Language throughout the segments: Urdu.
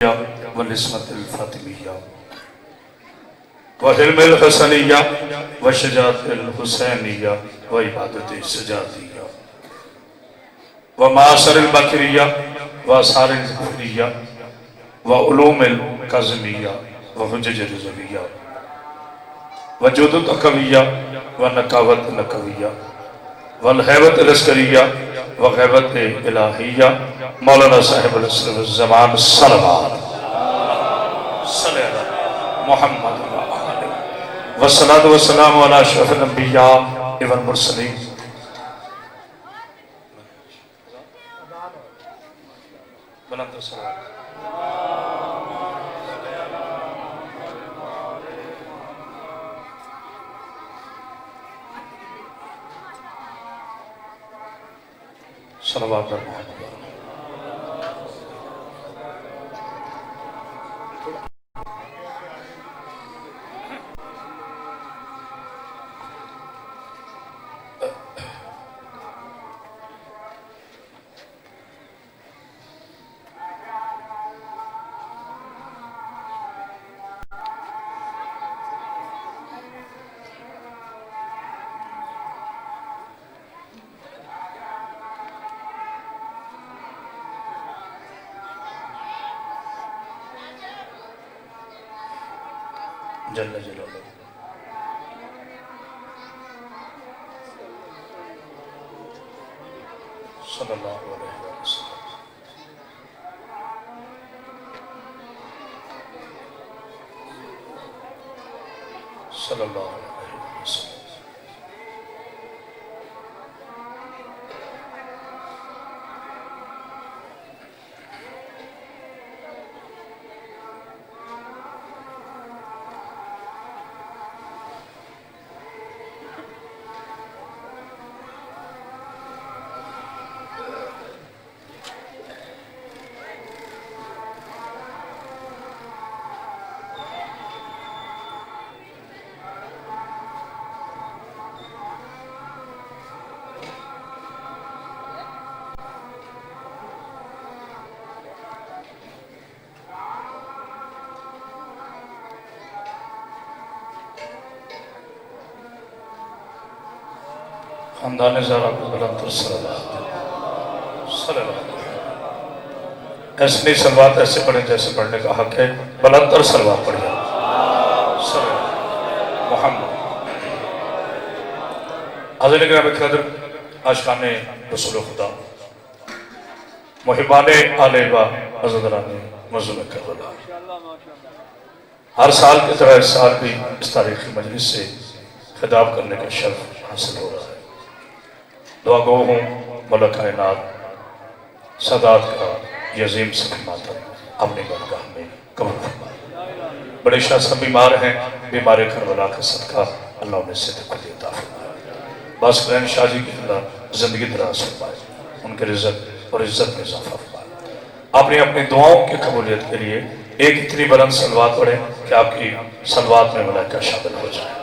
والعصمت الفاطمیہ وحلم الحسنیہ وشجاعت الحسینیہ وعبادت السجادیہ ومعاصر البکریہ وآثار الظفریہ وعلوم القاظمیہ وحجج الرضویہ وجود التقویہ ونقاوت النقویہ والحیبت العسکریہ وغیبت الہیہ مولانا صاحب العصر والزمان صلوات صلی اللہ محمد والصلاة والسلام علی اشرف الانبیاء والمرسلین بلند صلوات صلوات محمد جل جلالہ صلی اللہ علیہ وسلم صلی اللہ علیہ وسلم خاندان زہرا کو بلند صلی اللہ ایسے نہیں صلوات ایسے پڑھیں جیسے پڑھنے کا حق ہے بلند تر صلوات پڑھ جائیں صلی اللہ محمد حضرت اکرام قدر عاشقان رسول خدا محبان آل با عزدران مظلوم کربلا ہر سال کی طرح اس سال بھی اس تاریخی مجلس سے خطاب کرنے کا شرف حاصل ہو رہا ہے دعا گو ہوں مولا کائنات سادات کا یہ عظیم سبھی ماتم اپنی بارگاہ میں قبول فرمائے بڑے شاہ صاحب بیمار ہیں بیمار کربلا کا صدقہ اللہ انہیں صدق کو عطا فرمائے باسقرین شاہ جی کی اللہ زندگی دراز فرمائے ان کے رزق اور عزت میں اضافہ فرمائے اپنی اپنی دعاؤں کی قبولیت کے لیے ایک اتنی بلند صلوات پڑھیں کہ آپ کی صلوات میں ملائکہ شامل ہو جائیں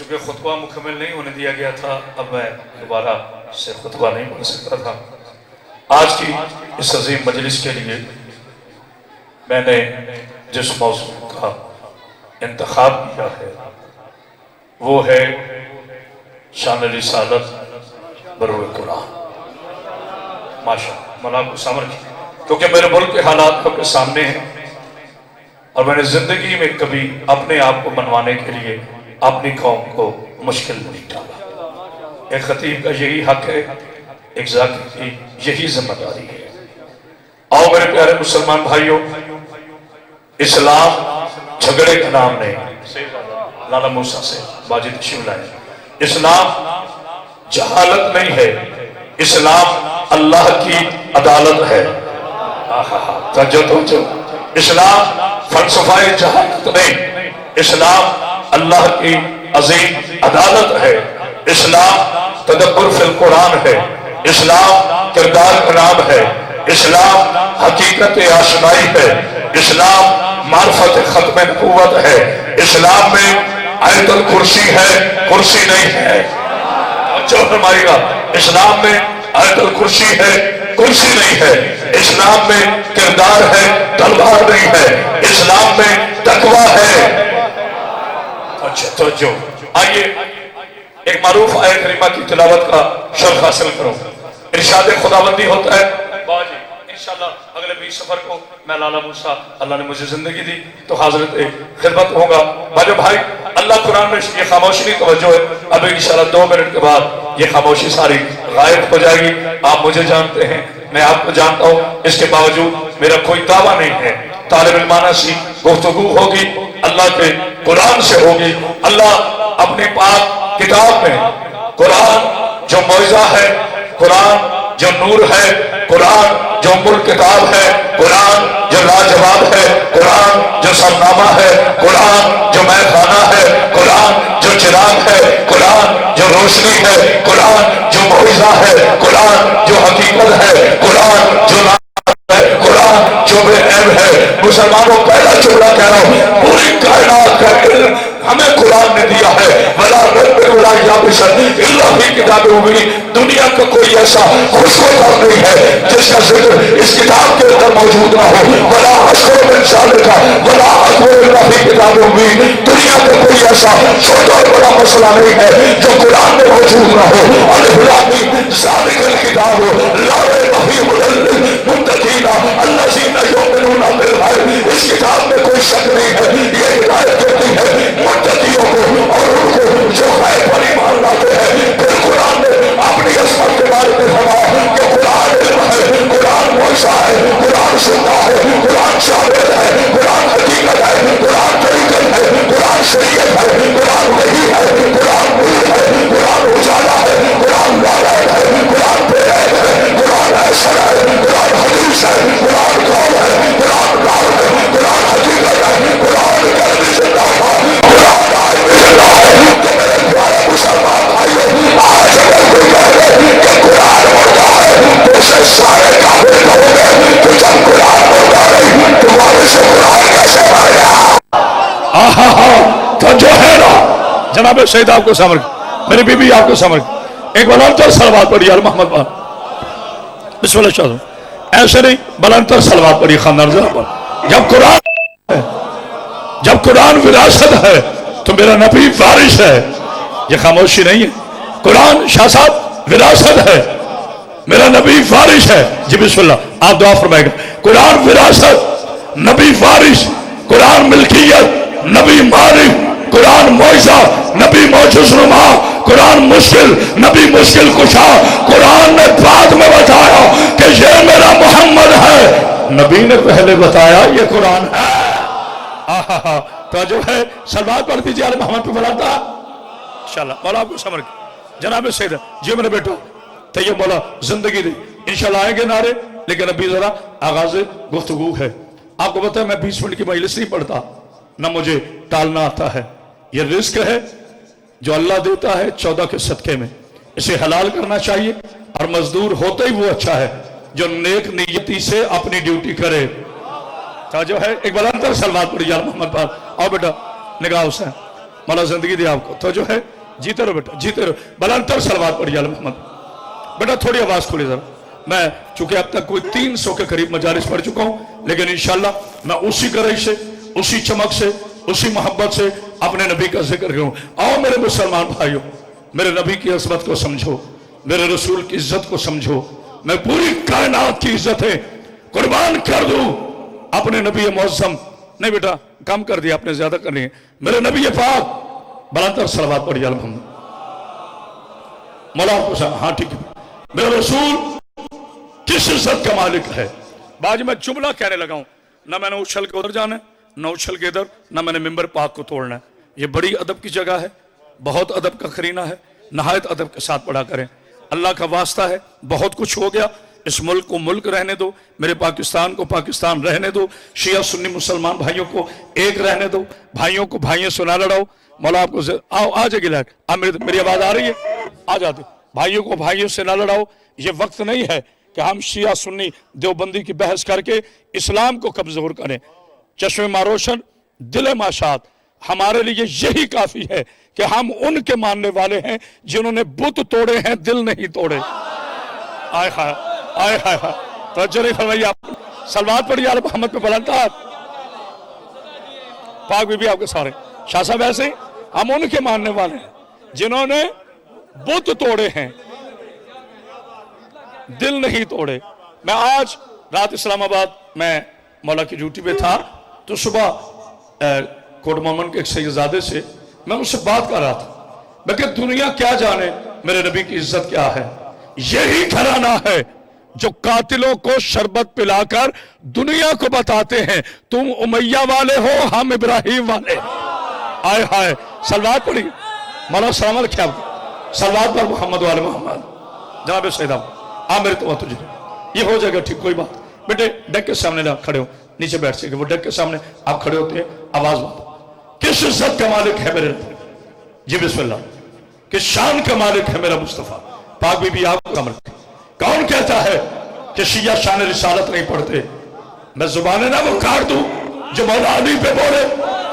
چونکہ خطبہ مکمل نہیں ہونے دیا گیا تھا اب میں دوبارہ سے خطبہ نہیں بن سکتا تھا آج کی اس عظیم مجلس کے لیے میں نے جس موضوع کا انتخاب کیا ہے وہ ہے شان رسالت بروئے قرآن ماشاء مولا کو سامر کی کیونکہ میرے ملک کے حالات آپ کے سامنے ہیں اور میں نے زندگی میں کبھی اپنے آپ کو منوانے کے لیے اپنی قوم کو مشکل نہیں ڈالا ایک خطیب کا یہی حق ہے ایک ذاکر کی یہی ذمہ داری ہے آؤ میرے پیارے مسلمان بھائیوں اسلام جھگڑے کا نام نہیں لالا موسیٰ سے باجی تشریف لائیں اسلام جہالت نہیں ہے اسلام اللہ کی عدالت ہے اسلام فلسفہ جہالت نہیں اسلام اللہ کی عظیم عدالت ہے اسلام تدبر فی القرآن ہے اسلام کردار کا نام ہے اسلام حقیقت آشنائی ہے اسلام معرفت ختم نبوت ہے اسلام میں آیت الکرسی ہے کرسی نہیں ہے جو فرمائے گا اسلام میں آیت الکرسی ہے، کرسی نہیں ہے۔ اسلام میں کردار ہے، تلوار نہیں ہے۔ اسلام میں تقویٰ ہے۔ اچھا توجہ، آئیے ایک معروف آیت کریمہ کی تلاوت کا شرف حاصل کرو۔ ارشاد خداوندی ہوتا ہے باجی انشاءاللہ اگلے 20 سفر کو میں لالا موسیٰ اللہ نے مجھے زندگی دی تو حاضرت خدمت ہوگا۔ باجو بھائی اللہ قرآن میں یہ خاموشی نہیں توجہ ہے، اب انشاءاللہ 2 منٹ کے بعد یہ خاموشی ساری غائب ہو جائے گی۔ آپ مجھے جانتے ہیں، میں آپ کو جانتا ہوں، اس کے باوجود میرا کوئی دعویٰ نہیں ہے۔ طالب علمانہ سی گفتگو ہوگی، اللہ کے قرآن سے ہوگی۔ اللہ اپنی پاک کتاب میں قرآن جو معجزہ ہے، قرآن جو نور ہے، قرآن جو ملک کتاب ہے، قرآن جو لاجواب ہے، قرآن جو سرنامہ ہے، قرآن جو مے خانہ ہے، قرآن جو چراغ ہے، قرآن جو روشنی ہے، قرآن جو معجزہ ہے، قرآن جو حقیقت ہے، قرآن جو قرآن جو بے عیب ہے۔ مسلمانوں پہلا جملہ کہہ رہا ہوں، پوری کائنات کا علم ہمیں قرآن نے دیا ہے۔ وَلَا رَبِّ وَلَا يَابِسًا إِلَّا فِي كِتَابٍ مُبِينٍ۔ دنیا کا کوئی ایسا خوشگوار نہیں ہے جس کا ذکر اس کتاب کے اندر موجود نہ ہو۔ وَلَا أَشْكُرُ مِنْ ذَلِكَ وَلَا أَكْبَرُ إِلَّا فِي كِتَابٍ مُبِينٍ۔ دنیا کا کوئی ایسا چھوٹا اور بڑا مسئلہ نہیں ہے جو قرآن میں موجود نہ ہو۔ الف لام میم ذَلِكَ الْكِتَابُ لَا رَيْبَ فِيهِ هُدًى لِّلْمُتَّقِينَ الَّذِينَ يُؤْمِنُونَ بِالْغَيْبِ۔ اس کتاب میں کوئی شک نہیں ہے، یہ ہدایت دیتی ہے متقیوں کو اور ان کو جو غیب پر ایمان لاتے ہیں۔ پھر قرآن نے اپنی عصمت کے بارے میں فرمایا کہ قرآن علم ہے، قرآن معجزہ ہے، قرآن سننا ہے، قرآن شامل ہے، قرآن حقیقت ہے، قرآن طریقت ہے، قرآن شریعت ہے، قرآن وحی ہے، قرآن نور ہے، قرآن اجالا ہے، قرآن لالائق ہے، قرآن بیعیب ہے، قرآن ایسر ہے، قرآن حدیث ہے، قرآن قول ہے، قرآن راز ہے، قرآن حقیقت ہے، قرآن قلب زندہ ہے، قرآن عالم زندہ ہے۔ تو میرے پیارے مسلمان بھائیوں، آج اگر کوئی کہہ دے کہ قرآن مردہ ہے تو اسے سارے کافر کہو گے کہ جب قرآن مردہ نہیں تمہارے سے قرآن کیسے مر گیا؟ تو جو ہے نا جناب سید آپ کو سمجھ، میری بی بی آپ کو سمجھ، ایک بلندتر صلوات پڑھی آل محمد پر بسم اللہ شاہد، ایسے نہیں بلندتر صلوات پڑھی خاندان ذرا پر۔ جب قرآن وراثت ہے تو میرا نبی وارث ہے، یہ خاموشی نہیں ہے۔ قرآن شاہ صاحب وراثت ہے، میرا نبی وارث ہے۔ جی بسم اللہ آپ دعا فرمائے گا۔ قرآن وراثت، نبی وارث، قرآن ملکیت، نبی مالک، قرآن معجزہ، نبی معجز نما، قرآن مشکل، نبی مشکل کشا۔ قرآن نے بعد میں بتایا کہ یہ میرا محمد ہے، نبی نے پہلے بتایا یہ قرآن ہے۔ تو جو ہے سلوات پڑھ دیجیے آل محمد پہ بلاتا انشاءاللہ مولا آپ کو سمجھ جناب سید جی میرے بیٹا طیب مولا زندگی دی انشاءاللہ آئیں گے نعرے، لیکن ابھی ذرا آغاز گفتگو ہے۔ آپ کو پتہ ہے میں 20 منٹ کی مجلس نہیں پڑھتا، نہ مجھے ٹالنا آتا ہے۔ یہ رزق ہے جو اللہ دیتا ہے 14 کے صدقے میں، اسے حلال کرنا چاہیے، اور مزدور ہوتا ہی وہ اچھا ہے جو نیک نیتی سے اپنی ڈیوٹی کرے۔ تو جو ہے ایک بلندتر صلوات پڑھی آل محمد پر۔ آؤ بیٹا نگاہ حسین مولا زندگی دی آپ کو، تو جو ہے جیتے رہو بیٹا جیتے رہو، بلندتر صلوات پڑھی آل محمد۔ بیٹا تھوڑی آواز کھولی ذرا، میں چونکہ اب تک کوئی 300 کے قریب مجالس پڑھ چکا ہوں، لیکن انشاءاللہ میں اسی گرج سے، اسی چمک سے، اسی محبت سے اپنے نبی کا ذکر کروں۔ آؤ میرے مسلمان بھائیوں، میرے نبی کی عظمت کو سمجھو، میرے رسول کی عزت کو سمجھو۔ میں پوری کائنات کی عزتیں قربان کر دوں اپنے نبی معظم۔ نہیں بیٹا کم کر دیا آپ نے، زیادہ کرنی ہے۔ میرے نبی پاک بلندتر صلوات پڑھی آل محمد۔ مولا آپ کو سمجھ، ہاں ٹھیک ہے۔ میرا رسول کس عزت کا مالک ہے؟ باج میں جملہ کہنے لگا ہوں، نہ میں نے اچھل کے ادھر جانا ہے، نہ اچھل کے ادھر، نہ میں نے ممبر پاک کو توڑنا ہے۔ یہ بڑی ادب کی جگہ ہے، بہت ادب کا قرینہ ہے، نہایت ادب کے ساتھ پڑھا کریں۔ اللہ کا واسطہ ہے، بہت کچھ ہو گیا، اس ملک کو ملک رہنے دو، میرے پاکستان کو پاکستان رہنے دو، شیعہ سنی مسلمان بھائیوں کو ایک رہنے دو، بھائیوں کو بھائیوں سے نہ لڑاؤ۔ مولا آپ کو آؤ آ جائے گی، میری آواز آ رہی ہے؟ آ جاتے۔ بھائیوں کو بھائیوں سے نہ لڑاؤ، یہ وقت نہیں ہے کہ ہم شیعہ سنی دیوبندی کی بحث کر کے اسلام کو کمزور کریں۔ چشم ما روشن دل ما شاد، ہمارے لیے یہی کافی ہے کہ کہ ہم ان کے ماننے والے ہیں جنہوں نے بت توڑے ہیں دل نہیں توڑے. آئے ہائے آئے ہائے ہائے توجہ نہیں فرمائی. آپ صلوات پڑھیے آل محمد پہ بلندار. پاک بی بی آپ کے سارے شاہ صاحب ایسے ہی ہم ان کے ماننے والے ہیں جنہوں نے بت توڑے ہیں دل نہیں توڑے. میں آج رات اسلام آباد میں مولا کی ڈیوٹی پہ تھا تو صبح کوٹ مومن کے ایک سیدزادے سے میں ان سے بات کر رہا تھا. میں کہ دنیا کیا جانے میرے نبی کی عزت کیا ہے. یہی گھرانہ ہے جو قاتلوں کو شربت پلا کر دنیا کو بتاتے ہیں تم امیہ والے ہو ہم ابراہیم والے. آئے ہائے صلوات پڑھی مولا سلام علیکہ آپ صلوات پر محمد والے محمد. جناب سیدہ آپ میرے تو تجھے یہ ہو جائے گا ٹھیک کوئی بات. بیٹے ڈیک کے سامنے نہ کھڑے ہو نیچے بیٹھ سے وہ ڈیک کے سامنے آپ کھڑے ہوتے ہیں آواز بات. کس عزت کا مالک ہے میرے نبی؟ جی بسم اللہ. کس شان کا مالک ہے میرا مصطفیٰ؟ پاک بی بی آپ کو کمر. کون کہتا ہے کہ شیعہ شان رسالت نہیں پڑھتے؟ میں زبانیں نہ وہ کاٹ دوں جو مولا علی پہ بولے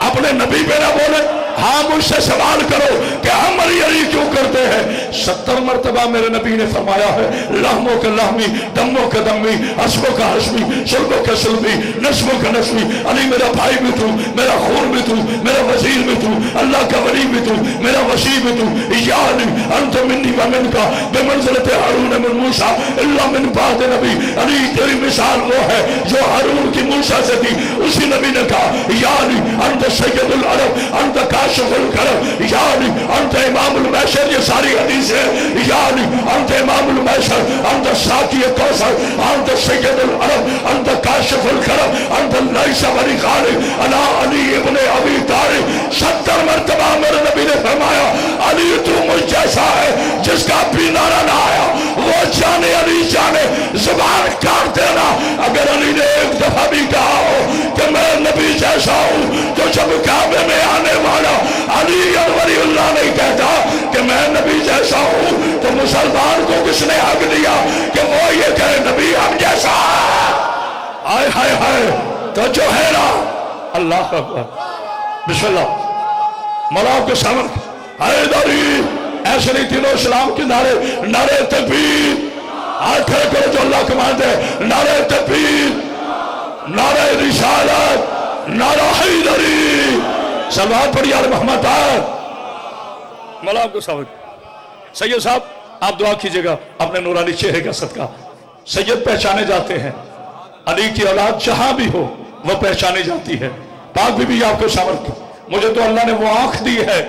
اپنے نبی پہ نہ بولے. ہاں مجھ سے سوال کرو کہ ہم علی علی کیوں کرتے ہیں. 70 مرتبہ میرے نبی نے فرمایا ہے لحموں کا لحمی دموں کا دمی حسبوں کا حسبی شلبوں کا شلبی نسبوں کا نسبی. علی میرا بھائی بھی تو میرا خون بھی تو میرا وزیر بھی تو اللہ کا ولی بھی تو میرا وسیع بھی تو. یا علی انت منی و من کا بمنزلت ہارون من موسیٰ اللہ من بعد نبی. علی تیری مثال وہ ہے جو ہارون کی موسیٰ سے تھی. اسی نبی نے کہا یا علی انت سید العرب انت کاشف الکرم. یا علی انت امام المحشر. یہ ساری حدیث ہے. یا علی انت امام المحشر انت ساقی کوثر انت سید العرب انت کاشف الکرم انت لیس ولی خالق انا علی ابن ابی طالب. 70 مرتبہ میرے نبی نے فرمایا علی تو مجھ جیسا ہے جس کا بھی نعرہ نہ آیا وہ جانے علی جانے. زبان کاٹ دینا اگر علی نے ایک دفعہ بھی کہا ہو کہ میں نبی جیسا ہوں تو جب کعبے میں آنے والا علی ولی اللہ نہیں کہتا کہ میں نبی جیسا ہوں تو مسلمان کو کس نے حق دیا کہ وہ یہ کہے نبی ہم جیسا. آئے ہائے ہائے تو جو ہے نا اللہ اکبر. بسم اللہ مولا آپ کے سامنے حیدری ایسے نہیں تینوں اسلام کے نعرے نعرے تکبیر. آج کھڑے کرو جو اللہ کے مانتے ہیں. نعرے تکبیر نعرے رسالت نعرہ حیدری. صلوات پڑھی آل محمد. مولا آپ کو سامنے سید صاحب آپ دعا کیجئے گا اپنے نورانی چہرے کا صدقہ. سید پہچانے جاتے ہیں علی کی اولاد جہاں بھی ہو وہ پہچانی جاتی ہے. پاک بی بی آپ کو سامنے مجھے تو اللہ نے وہ آنکھ دی ہے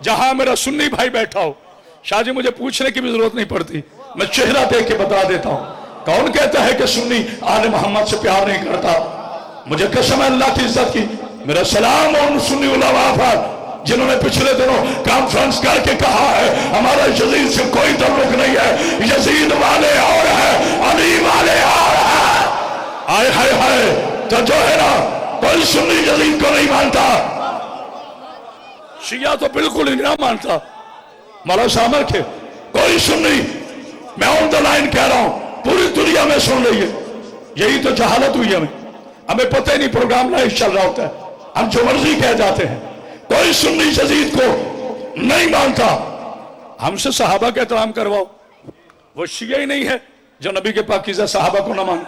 جہاں میرا سنی بھائی بیٹھا ہو. شاہ جی مجھے پوچھنے کی بھی ضرورت نہیں پڑتی میں چہرہ دیکھ کے بتا دیتا ہوں. کون کہتا ہے کہ سنی آل محمد سے پیار نہیں کرتا؟ مجھے قسم ہے اللہ کی عزت کی میرا سلام ان سنی علماء پر جنہوں نے پچھلے دنوں کانفرنس کر کے کہا ہے ہمارا یزید سے کوئی تعلق نہیں ہے. یزید والے اور ہے علی والے اور ہے. آئے ہائے ہائے تو جو ہے نا کوئی سنی یزید کو نہیں مانتا. شیعہ تو بالکل ہی نہیں مانتا. مولا سامر کے کوئی سنی میں آن دا لائن کہہ رہا ہوں پوری دنیا میں سن رہی ہے. یہی تو جہالت ہوئی ہمیں پتہ ہی نہیں پروگرام لائف چل رہا ہوتا ہے ہم جو مرضی کہہ جاتے ہیں. کوئی سنی یزید کو نہیں مانتا. ہم سے صحابہ کا احترام کرواؤ. وہ شیعہ ہی نہیں ہے جو نبی کے پاکیزہ صحابہ کو نہ مانے.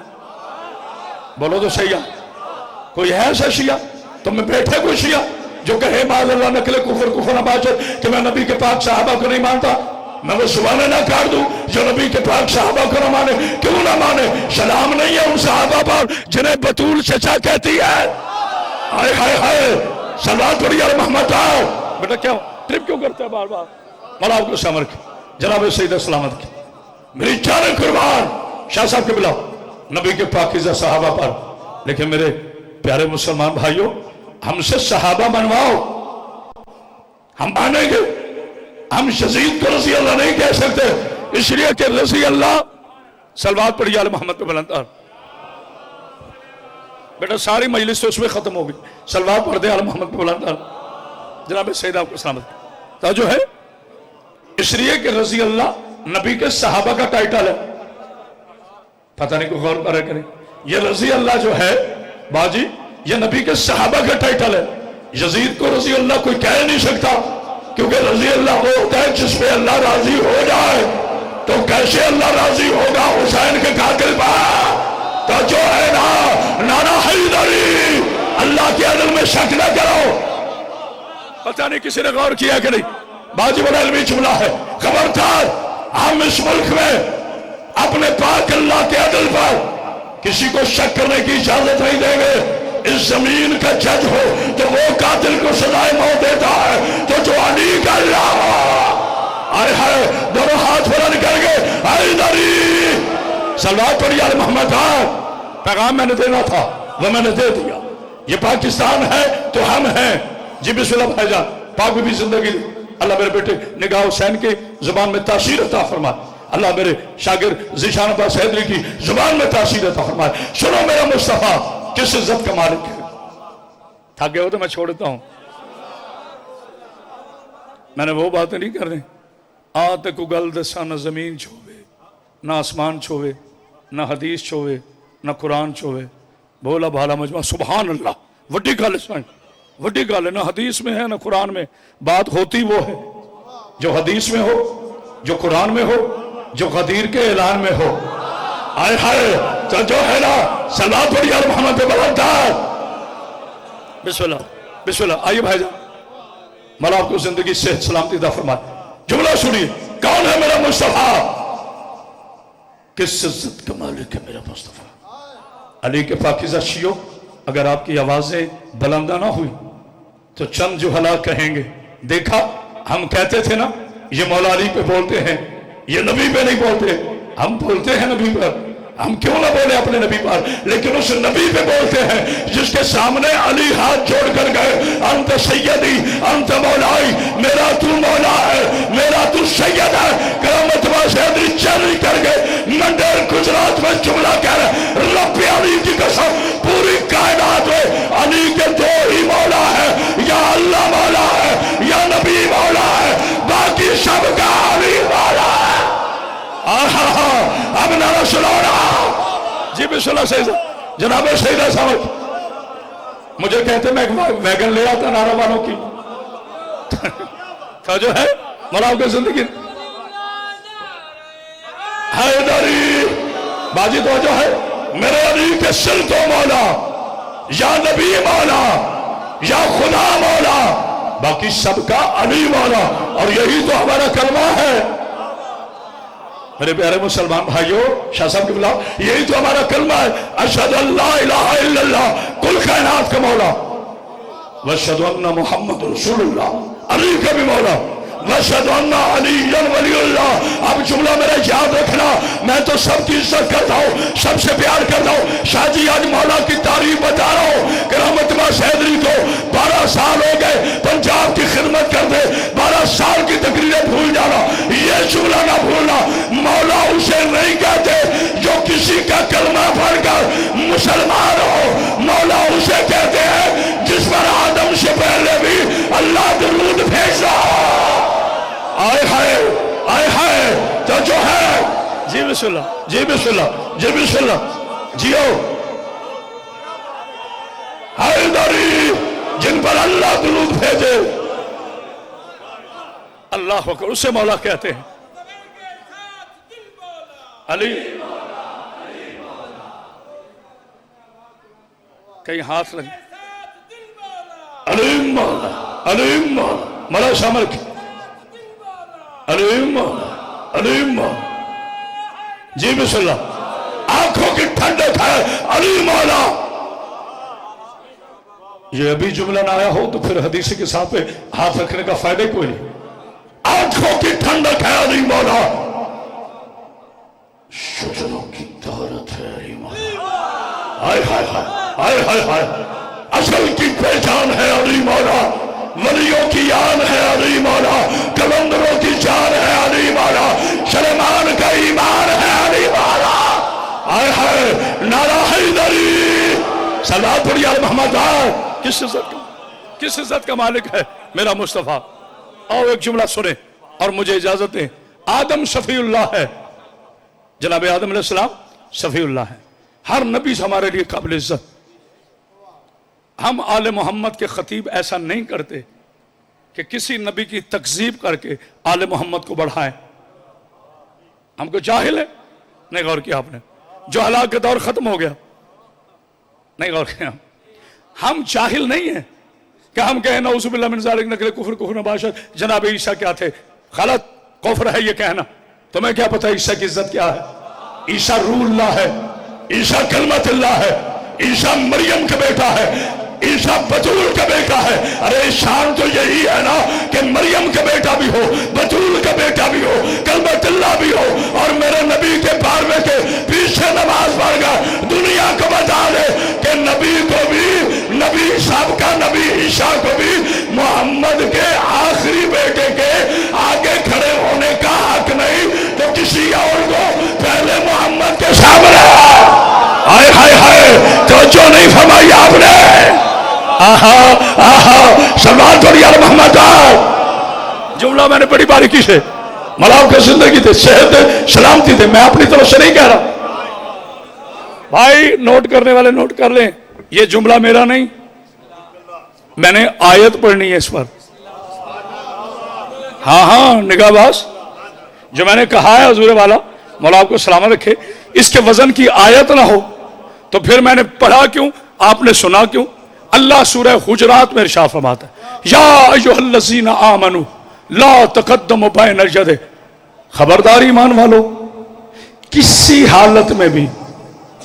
بولو تو صحیح. کوئی ہے ایسا شیعہ تم میں بیٹھے کوئی شیعہ جو کہے معاذ اللہ نقل کفر نباشر کہ میں نبی کے پاک صحابہ کو نہیں مانتا؟ میں وہ سوانے نہ کاٹ دوں جو نبی کے پاک صحابہ کو نہ مانے. کیوں نہ مانے؟ سلام نہیں ہے ان صحابہ پر جنہیں بطول چچا کہتی ہے. ہائے ہائے ہائے صلوات پڑھی آل محمد. بیٹا کیا ٹرپ کیوں کرتا ہے بار بار؟ مولا آپ کو سامر کی جناب سید سلامت کی میری جان قربان. شاہ صاحب کے بلاؤ نبی کے پاکیزہ صحابہ پر. لیکن میرے پیارے مسلمان بھائیوں ہم سے صحابہ منواؤ ہم مانیں گے. ہم یزید کو رضی اللہ نہیں کہہ سکتے اس لیے کہ رضی اللہ. صلوات پڑھی آل محمد پہ بلندار. بیٹا ساری مجلس تو اس میں ختم ہو گئی. صلوات پڑھ دے آل محمد پہ بلندار. جناب سید آپ کو سلامت. توجہ ہے اس لیے کہ رضی اللہ نبی کے صحابہ کا ٹائٹل ہے. پتہ نہیں کو غور پر کریں یہ رضی اللہ جو ہے باجی یہ نبی کے صحابہ کا ٹائٹل ہے. یزید کو رضی اللہ کوئی کہہ نہیں سکتا. کیونکہ رضی اللہ وہ ہوتا ہے جس پہ اللہ راضی ہو جائے. تو کیسے اللہ راضی ہوگا حسین کے قاتل پر؟ تو جو ہے نا نانا حیدری، اللہ کے عدل میں شک نہ کرو. پتہ نہیں کسی نے غور کیا کہ نہیں، واجب العلمی جملہ ہے. خبردار، ہم اس ملک میں اپنے پاک اللہ کے عدل پر کسی کو شک کرنے کی اجازت نہیں دیں گے. اس زمین کا جج ہو تو وہ قاتل کو سزائے موت دیتا ہے، تو جو علی کا اللہ ہو، آئے ہائے دونوں ہاتھ بلند کر کے حیدری صلوات پڑھی علی محمد. پیغام میں نے دینا تھا وہ میں نے دے دیا. یہ پاکستان ہے تو ہم ہیں. جی بسم اللہ بھائی جان، پاک بھی زندگی دی. اللہ میرے بیٹے نگاہ حسین کی زبان میں تاثیر عطا فرمائے. اللہ میرے شاگرد ذیشان عباس حیدری کی زبان میں تاثیر عطا فرمائے. سنو میرا مصطفیٰ کس عزت کا مالک ہے. تھک گئے ہو تو میں چھوڑ دیتا ہوں. میں نے وہ باتیں نہیں کرنی. آتے کو گل دسا نہ زمین چھوے، نہ آسمان چھوے، نہ حدیث چھوے، نہ قرآن چھوے. بولا بھالا مجمع سبحان اللہ. وڈی گل سائیں، وڈی گل ہے. نہ حدیث میں ہے نہ قرآن میں. بات ہوتی وہ ہے جو حدیث میں ہو، جو قرآن میں ہو، جو غدیر کے اعلان میں ہو. آئے ہائے تو جو ہے نا صلوات پڑھی علی محمد پہ بلندار. بسم اللہ بسم اللہ. آئیے بھائی جان، مولا آپ کو زندگی صحت سلامتی عطا فرمائے. جملہ سنیے، کون ہے میرا مصطفیٰ؟ کس عزت کا مالک ہے میرا مصطفیٰ؟ علی کے پاکیزہ شیعو، اگر آپ کی آوازیں بلندہ نہ ہوئی تو چند جو حالات کہیں گے. دیکھا ہم کہتے تھے نا یہ مولا علی پہ بولتے ہیں، یہ نبی پہ نہیں بولتے. ہم بولتے ہیں نبی پر، ہم کیوں نہ بولے اپنے نبی پر، لیکن اس نبی پہ بولتے ہیں جس کے سامنے علی ہاتھ جوڑ کر گئے. انت سیدی انت مولائی، میرا تو مولا ہے، میرا تو سید ہے. کرامت عباس حیدری چل کر گئے منڈیر گجرات میں جملہ کہہ رہے رب علی کی قسم پوری کائنات میں علی کے دو ہی مولا ہے، یا اللہ مولا ہے یا نبی مولا ہے، باقی سب کا علی مولا ہے. اب نعرہ سنانا. جی بسم اللہ سیدہ جناب سیدہ صاحب، مجھے کہتے میں ایک ویگن لے آتا نعرہ والوں کی. جو ہے مولا آپ کی زندگی حیدری باجی تو جو ہے میرے علی کے سر تو مولا، یا نبی مولا یا خدا مولا، باقی سب کا علی مولا. اور یہی تو ہمارا کلمہ ہے میرے پیارے مسلمان بھائیو. شاہ صاحب کی بلاؤ، یہی تو ہمارا کلمہ ہے. اشہد اللہ الہ الا اللہ کل کائنات کا مولا، واشہد ان محمد رسول اللہ علی کا بھی مولا، واشہد ان علی ولی اللہ. اب جملہ میرا یاد رکھنا، میں تو سب کی عزت کرتا ہوں، سب سے پیار کرتا ہوں. شاہ جی آج مولا کی تعریف بتا رہا ہوں. کرامت عباس حیدری کو 12 سال ہو گئے پنجاب کی خدمت کرتے. 12 سال کی تقریریں بھول جانا، یہ جملہ نہ بھولنا. مولا اسے نہیں کہتے جو کسی کا کلمہ پڑھ کر مسلمان ہو، مولا اسے کہتے ہیں جس پر آدم سے پہلے بھی اللہ درود بھیجا. آئے ہائے آئے ہائے تو جو ہے. جی بسم اللہ جی بسم اللہ جی بسم اللہ. جیو حیدری جن پر اللہ درود بھیجے، اللہ اکبر، اسے مولا کہتے ہیں. علی کہیں ہاتھ لگے. علیم مولا علیم مولا مولا شامل کی علیم مولا علیم مولا. جی بسم اللہ. آنکھوں کی ٹھنڈک ہے علی مولا. یہ ابھی جملہ نہ آیا ہو تو پھر حدیث کے ساتھ پہ ہاتھ رکھنے کا فائدہ کوئی نہیں. آنکھوں کی ٹھنڈک ہے علی مولا، شجروں کی طہارت ہے علی مولا. ہائے ہائے ہائے ہائے ہائے. اصل کی پہچان ہے علی مولا، ولیوں کی آن ہے علی مولا، کلندروں کی جان ہے علی مولا، سلیمان کا ایمان ہے علی مولا. ہائے ہائے نعرہ حیدری صلوات پڑھی علی محمد. کس عزت کا مالک ہے میرا مصطفیٰ. اور ایک جملہ سنیں اور مجھے اجازت دیں. آدم شفیع اللہ ہے، جناب آدم علیہ السلام شفیع اللہ ہے. ہر نبی سے ہمارے لیے قابل عزت. ہم آل محمد کے خطیب ایسا نہیں کرتے کہ کسی نبی کی تکذیب کر کے آل محمد کو بڑھائیں. ہم کو جاہل ہے؟ نہیں غور کیا آپ نے؟ جو ہلاک کا دور ختم ہو گیا. نہیں غور کیا؟ ہم جاہل نہیں ہیں کہ ہم کہیں نعوذ باللہ من ذالک نکلے کفر کفر نباشر. جناب عیسیٰ کیا تھے؟ غلط کفر ہے یہ کہنا. تمہیں کیا پتا عیسیٰ کی عزت کیا ہے؟ عیسیٰ روح اللہ ہے، عیسیٰ کلمت اللہ ہے، عیسیٰ مریم کا بیٹا ہے، عیسیٰ بطول کا بیٹا ہے. ارے شان تو یہی ہے نا کہ مریم کا بیٹا بھی ہو، بطول کا بیٹا بھی ہو، کلمت اللہ بھی ہو، اور میرے نبی کے پاروے کے پیچھے نماز پڑھ کر دنیا کو بتا دے کہ نبی کو بھی، نبی صاحب کا نبی عیسیٰ کو بھی محمد کے آخری بیٹے کے آگے کھڑے ہونے کا حق نہیں، تو کسی اور کو پہلے محمد کے سامنے. ہائے ہائے ہائے، توجہ نہیں فرمائی آپ نے. آہا آہا، سلمان توڑی علی محمد. جملہ میں نے بڑی باریکی سے، ملاؤ کے زندگی تھے، صحت تھے، سلامتی تھے، میں اپنی طرف سے نہیں کہہ رہا. بھائی نوٹ کرنے والے نوٹ کر لیں، یہ جملہ میرا نہیں، میں نے آیت پڑھنی ہے اس پر. ہاں ہاں نگاہ باز، جو میں نے کہا ہے حضور والا مولا آپ کو سلامت رکھے، اس کے وزن کی آیت نہ ہو تو پھر میں نے پڑھا کیوں، آپ نے سنا کیوں؟ اللہ سورہ حجرات میں ارشاد فرماتا ہے یا ایھا الذین آمنوا لا تقدموا بین یدی. خبردار ایمان والو، کسی حالت میں بھی،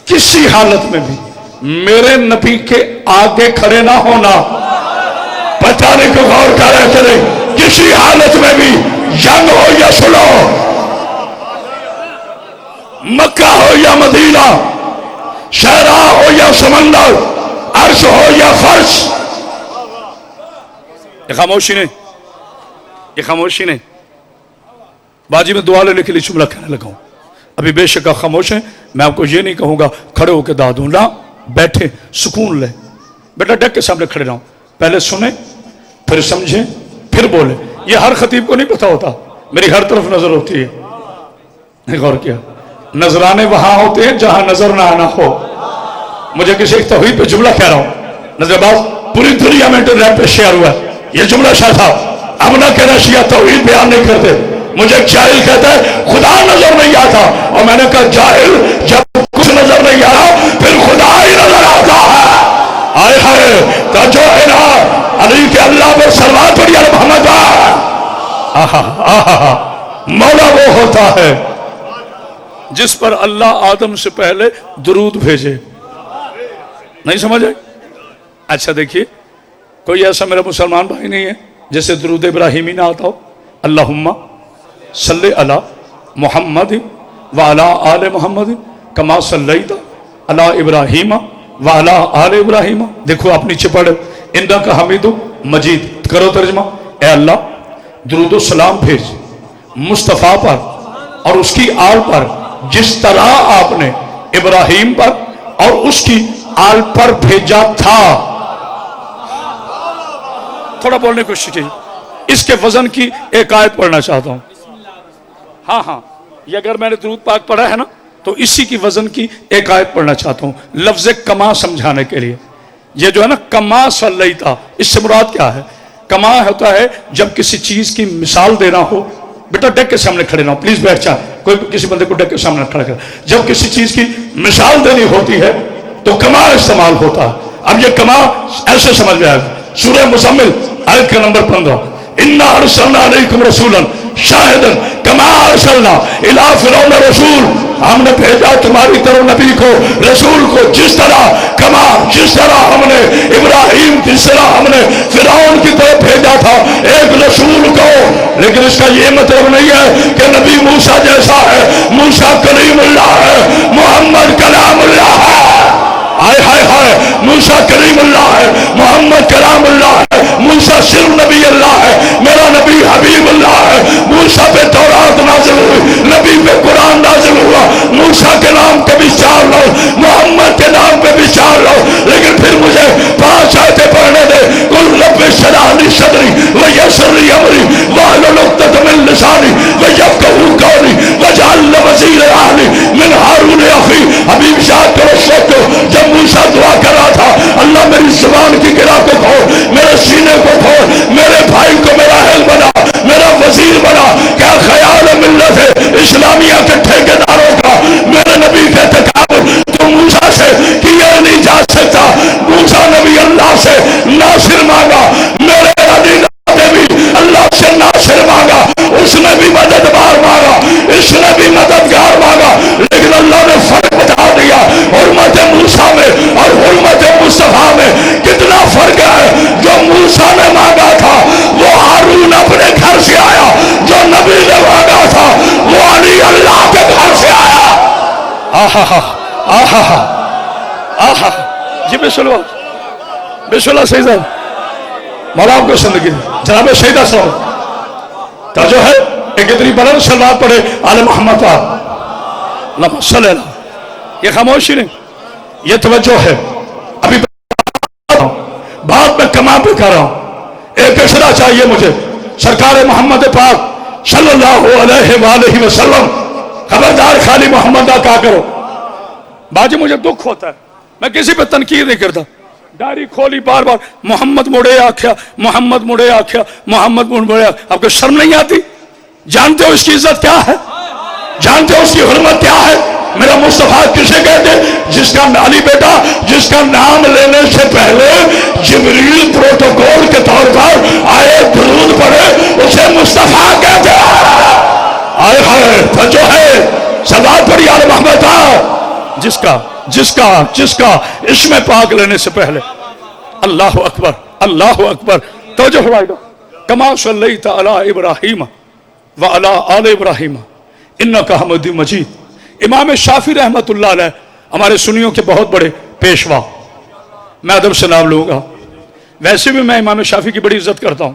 کسی حالت میں بھی میرے نبی کے آگے کھڑے نہ ہونا. بتانے کو غور کرے کرے، کسی حالت میں بھی، جنگ ہو یا صلح، مکہ ہو یا مدینہ، صحرا ہو یا سمندر، عرش ہو یا فرش. یہ خاموشی نہیں، یہ خاموشی نہیں. باجی میں دعا لینے کے لیے جملہ کہنے لگا ہوں. ابھی بے شک خاموش ہیں، میں آپ کو یہ نہیں کہوں گا کھڑے ہو کے دعا دوں، نہ بیٹھے سکون لیں. بیٹا ڈک کے سامنے کھڑے رہوں، پہلے سنیں پھر سمجھیں پھر بولیں. یہ ہر خطیب کو نہیں پتا ہوتا، میری ہر طرف نظر ہوتی ہے. نہیں غور کیا؟ نظرانے وہاں ہوتے ہیں جہاں نظر نہ آنا ہو. مجھے کسی ایک توحید پہ جملہ کہہ رہا ہوں، نظر باز پوری دنیا میں انٹرنیٹ پہ شیئر ہوا ہے یہ جملہ شاہ صاحب. اب نہ کہنا شیعہ توحید بیان نہیں کرتے. مجھے ایک جاہل کہتا ہے خدا نظر نہیں آتا، اور میں نے کہا جاہل جب کچھ نظر نہیں آ رہا پھر خدا ہی نظر آتا ہے. آئے ہائے توجہ ہے نا، علی کے اللہ پر سلوات پڑھی علی محمد. آہا آہا، مولا وہ ہوتا ہے جس پر اللہ آدم سے پہلے درود بھیجے. نہیں سمجھے؟ اچھا دیکھیے، کوئی ایسا میرا مسلمان بھائی نہیں ہے جیسے درود ابراہیمی نہ آتا ہو. اللہم صلی علی محمد وعلی آل محمد کما صلیت علی ابراہیم وعلی آل ابراہیم. دیکھو آپ نیچے پڑھ، انکا حمید مجید. کرو ترجمہ، اے اللہ درود و سلام بھیج مصطفیٰ پر اور اس کی آل پر جس طرح آپ نے ابراہیم پر اور اس کی آل پر بھیجا تھا. تھوڑا بولنے کی کوشش کیجیے. اس کے وزن کی ایک آیت پڑھنا چاہتا ہوں. ہاں ہاں، یہ اگر میں نے درود پاک پڑھا ہے نا تو اسی کی وزن کی ایک آیت پڑھنا چاہتا ہوں لفظ کما سمجھانے کے لیے. یہ جو ہے نا کما صلیتا، اس سے مراد کیا ہے؟ کما ہوتا ہے جب کسی چیز کی مثال دینا ہو. بیٹا ڈیک کے سامنے کھڑے نہ ہو پلیز، بیٹھ جا. کوئی کسی بندے کو ڈیک کے سامنے کھڑا کر. جب کسی چیز کی مثال دینی ہوتی ہے تو کما استعمال ہوتا ہے. اب یہ کما ایسے سمجھ میں آئے. سورہ مزمل آیت کا نمبر 15، اِنَّا أَرْسَلْنَا عَلَيْكُمْ رَسُولًا شَاهِدًا كَمَا أَرْسَلْنَا إِلَىٰ فِرْعَوْنَ رَسُولًا. ہم نے بھیجا تمہاری طرف نبی کو، رسول کو، جس طرح کما، جس طرح ہم نے ابراہیم، جس طرح ہم نے فرعون کی طرف بھیجا تھا ایک رسول کو. لیکن اس کا یہ مطلب نہیں ہے کہ نبی موسیٰ جیسا ہے. موسیٰ کلیم اللہ ہے، محمد کلام اللہ ہے. آئے ہائے ہائے، موسیٰ کلیم اللہ ہے، محمد کلام اللہ ہے. موسیٰ صرف نبی اللہ ہے، میرا نبی حبیب اللہ ہے. موسیٰ پہ تورات نازل ہوئی، نبی پہ قرآن نازل ہوا. موسیٰ کے نام پہ بھی 4 لو، محمد کے نام پہ بھی 4 لو. لیکن پھر مجھے 5 آیتیں پڑھنے دے. قل رب اشرح لی صدری ویسر لی امری واحلل عقدۃ من لسانی یفقہوا قولی واجعل لی وزیرا من اہلی من ہارون اخی. حبیب شاہ کرو سوچو، جب موسیٰ دعا کر رہا تھا اللہ میری زبان کی گرہ کو کھول، میرے سینے کو کھول، میرے بھائی کو آہا آہا آہا جی بسم اللہ صحیح صاحب مولا آپ کو زندگی جناب شہیدہ صاحب کا جو ہے ایک اتنی بلند سلوات پڑھے آل محمد اللہم صلی اللہ. یہ خاموشی نہیں، یہ توجہ ہے. ابھی بات میں کمال پہ کر رہا ہوں. ایک اشارہ چاہیے مجھے سرکار محمد پاک صلی اللہ علیہ وآلہ وسلم. خبردار خالی محمد نہ کہا کرو. باجی مجھے دکھ ہوتا ہے، میں کسی پہ تنقید نہیں کرتا. ڈائری کھولی بار بار محمد مڑے آکھیا، محمد مڑے آکھیا، محمد مڑے آکھیا. آپ کو شرم نہیں آتی؟ جانتے ہو اس کی عزت کیا ہے؟ جانتے ہو اس کی حرمت کیا ہے؟ میرا مصطفیٰ کسے کہتے؟ جس کا علی بیٹا جس کا نام لینے سے پہلے جبریل پروٹوکول کے طور پر آئے درود پڑھے اسے مصطفیٰ کہتے ہیں. آئے ہائے جو ہے صلوات پڑھی آل محمد جس کا اسم پاک لینے سے پہلے اللہ اکبر اللہ اکبر. توجہ فرمائے گا کما صلیت علی ابراہیم وعلی آل ابراہیم انک حمید مجید. امام شافعی رحمت اللہ علیہ ہمارے سنیوں کے بہت بڑے پیشوا. میں ادب سے نام لوں گا. ویسے بھی میں امام شافعی کی بڑی عزت کرتا ہوں.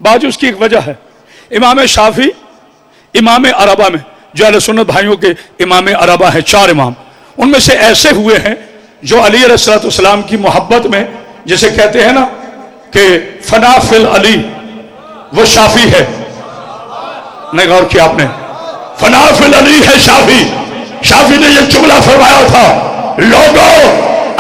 بعض اس کی ایک وجہ ہے. امام شافعی امام عربہ میں جو اہل سنت بھائیوں کے امام عربہ ہیں 4 امام، ان میں سے ایسے ہوئے ہیں جو علی علیہ السلام کی محبت میں جسے کہتے ہیں نا کہ فنا فی العلی وہ شافعی ہے. نہیں غور کیا آپ نے؟ فنا فی العلی ہے شافعی. شافعی نے یہ جملہ فرمایا تھا لوگوں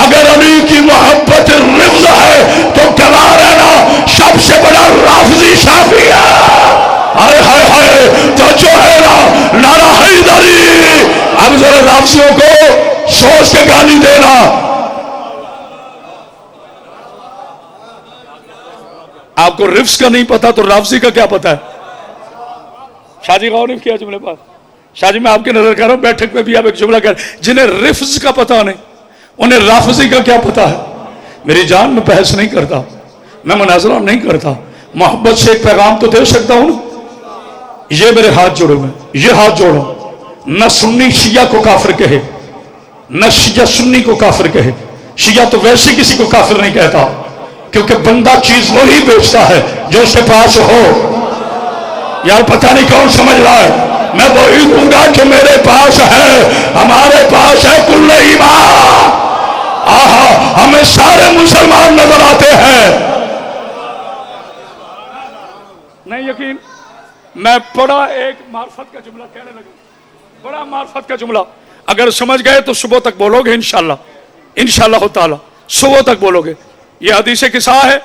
اگر علی کی محبت رفض ہے تو گواہ رہنا سب سے بڑا رافضی شافعی ہے. ہائے ہائے ہائے تو جو ہے نا نعرہ حیدری. اب ذرا رافضیوں کو سوچ کے گالی دینا. آپ کو رفض کا نہیں پتا تو رافضی کا کیا پتا ہے؟ شاہ جی غور نہیں کیا جملے پر؟ شاہ جی میں آپ کی نظر کر رہا ہوں بیٹھک میں بھی آپ ایک جملہ کر جنہیں رفض کا پتا نہیں انہیں رافضی کا کیا پتا ہے. میری جان میں بحث نہیں کرتا، میں مناظرہ نہیں کرتا. محبت سے ایک پیغام تو دے سکتا ہوں نا. یہ میرے ہاتھ جوڑے ہوئے، یہ ہاتھ جوڑو. نہ سنی شیعہ کو کافر کہے، نہ شیعہ سنی کو کافر کہے. شیعہ تو ویسے کسی کو کافر نہیں کہتا کیونکہ بندہ چیز وہی بیچتا ہے جو اس کے پاس ہو. یار پتہ نہیں کون سمجھ رہا ہے. میں وہی دوں گا جو میرے پاس ہے. ہمارے پاس ہے کل ایمان. آہا ہمیں سارے مسلمان نظر آتے ہیں. نہیں یقین میں بڑا ایک معرفت کا جملہ کہنے لگا. بڑا معرفت کا جملہ اگر سمجھ گئے تو صبح تک بولو گے انشاءاللہ انشاءاللہ تعالی صبح تک بولو گے. یہ حدیث قصہ ہے.